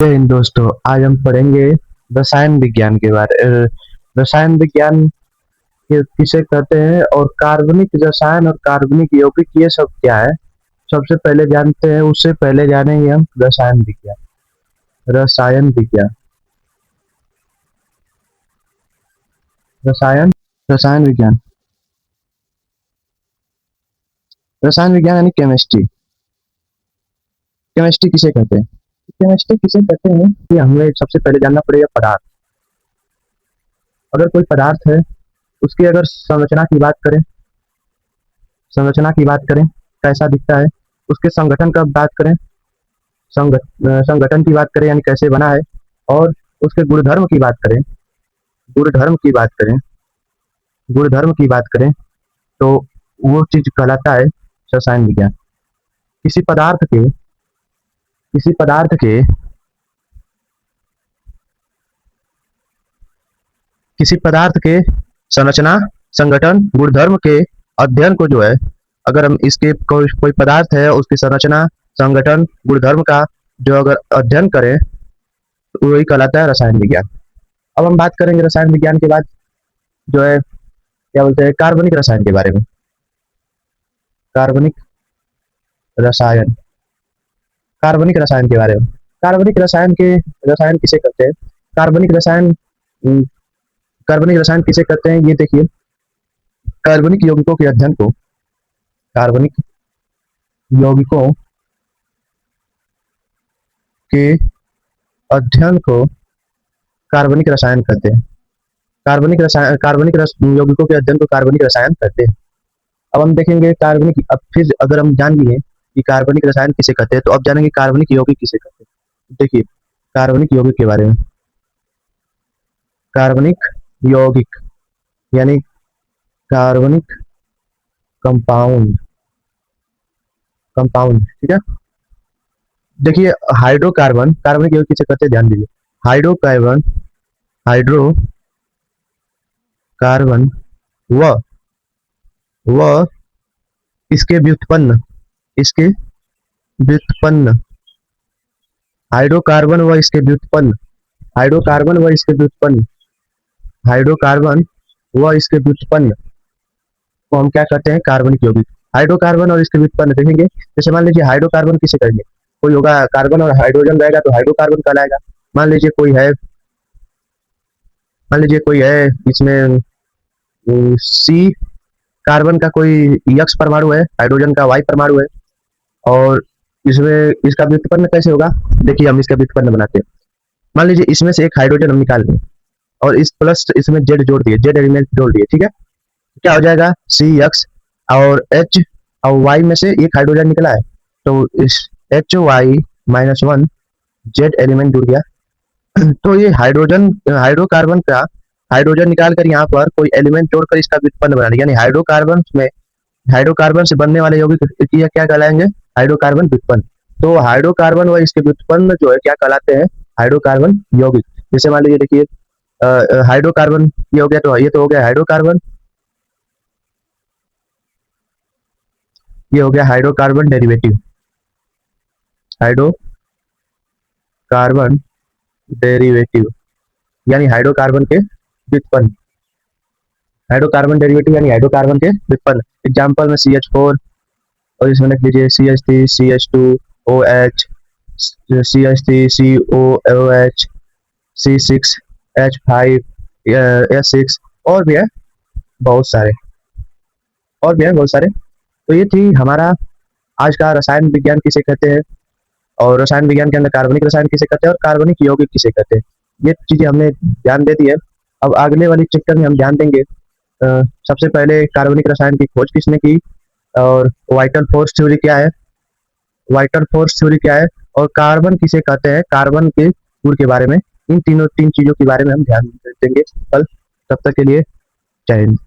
जय हिंद दोस्तों। आज हम पढ़ेंगे रसायन विज्ञान के रसायन विज्ञान किसे कहते हैं और कार्बनिक रसायन और कार्बनिक यौगिक ये सब क्या है। सबसे पहले जानते हैं, उससे पहले जानेंगे हम रसायन विज्ञान। रसायन विज्ञान रसायन रसायन विज्ञान रसायन विज्ञान यानी केमिस्ट्री। केमिस्ट्री किसे कहते हैं? केमिस्ट्री किसे कहते हैं कि हमें सबसे पहले जानना पड़ेगा पदार्थ। अगर कोई पदार्थ है, उसकी अगर संरचना की बात करें कैसा दिखता है, उसके संगठन का बात करें, संगठन की बात करें यानी कैसे बना है, और उसके गुणधर्म की बात करें गुणधर्म की बात करें गुणधर्म की बात करें तो वो चीज कहलाता है रसायन विज्ञान। किसी पदार्थ के किसी पदार्थ के किसी पदार्थ के संरचना, संगठन, गुणधर्म के अध्ययन को जो है, अगर हम इसके कोई पदार्थ है उसकी संरचना, संगठन, गुणधर्म का जो अगर अध्ययन करें तो वही कहलाता है रसायन विज्ञान। अब हम बात करेंगे रसायन विज्ञान के बाद जो है क्या बोलते हैं कार्बनिक रसायन के बारे में। कार्बनिक रसायन कार्बनिक रसायन के बारे में। रसायन किसे कहते हैं? कार्बनिक रसायन कार्बनिक रसायन किसे कहते हैं ये देखिए। कार्बनिक यौगिकों के अध्ययन को कार्बनिक यौगिकों के अध्ययन को कार्बनिक रसायन कहते हैं। यौगिकों के अध्ययन को कार्बनिक रसायन कहते हैं। अब हम देखेंगे अब फिर अगर हम जान लिए कि कार्बनिक रसायन किसे कहते हैं तो अब जानेंगे कार्बनिक यौगिक किसे कहते हैं। देखिए कार्बनिक यौगिक के बारे में। कार्बनिक यौगिक यानी कार्बनिक कंपाउंड ठीक है। देखिए हाइड्रोकार्बन कार्बनिक यौगिक किसे कहते हैं, ध्यान दीजिए। हाइड्रोकार्बन व इसके व्युत्पन्न हाइड्रोकार्बन व इसके व्युत्पन्न को हम क्या कहते हैं? कार्बनिक यौगिक। हाइड्रोकार्बन और इसके व्युत्पन्न देखेंगे। जैसे मान लीजिए हाइड्रोकार्बन किसे कहेंगे? कोई होगा कार्बन और हाइड्रोजन रहेगा तो हाइड्रोकार्बन कहलाएगा। मान लीजिए कोई है इसमें सी कार्बन का कोई एक्स परमाणु है, हाइड्रोजन का वाई परमाणु है, और इसमें इसका व्युत्पन्न कैसे होगा? देखिए हम इसका व्युत्पन्न बनाते हैं। मान लीजिए इसमें से एक हाइड्रोजन हम निकाल दें और इस प्लस इसमें जेड जोड़ दिए, जेड एलिमेंट जोड़ दिए, ठीक है। क्या हो जाएगा? सी एक्स और एच और वाई में से एक हाइड्रोजन निकला है तो इस एच वाई -1 जेड एलिमेंट जुड़ गया। तो ये हाइड्रोकार्बन का हाइड्रोजन निकाल कर यहाँ पर कोई एलिमेंट जोड़कर इसका व्युत्पन्न बना लिया, यानी हाइड्रोकार्बन से बनने वाले यौगिक क्या कहलाएंगे? हाइड्रोकार्बन व्युत्पन्न। तो हाइड्रोकार्बन व इसके व्युत्पन्न जो है क्या कहलाते हैं? हाइड्रोकार्बन यौगिक। जैसे मान लीजिए देखिए हाइड्रोकार्बन ये हो गया, तो ये तो हो गया हाइड्रोकार्बन, ये हो गया हाइड्रोकार्बन डेरिवेटिव। हाइड्रोकार्बन डेरिवेटिव यानी हाइड्रोकार्बन के व्युत्पन्न। हाइड्रोकार्बन डेरिवेटिव यानी हाइड्रोकार्बन के व्युत्पन्न। एग्जांपल में CH4 और इसमें लिख लीजिए CH3 CH2 OH, CH3 COOH, C6 H5 S6 और भी है बहुत सारे तो ये थी हमारा आज का रसायन विज्ञान किसे कहते हैं, और रसायन विज्ञान के अंदर कार्बनिक रसायन किसे कहते हैं और कार्बनिक यौगिक किसे कहते हैं। ये चीजें हमने ध्यान दे दी है। अब अगले वाली चैप्टर में हम ध्यान देंगे सबसे पहले कार्बनिक रसायन की खोज किसने की, और वाइटल फोर्स थ्योरी क्या है, और कार्बन किसे कहते हैं, कार्बन के गुण के बारे में। इन तीन चीजों के बारे में हम ध्यान देंगे कल। तब तक के लिए जय हिंद।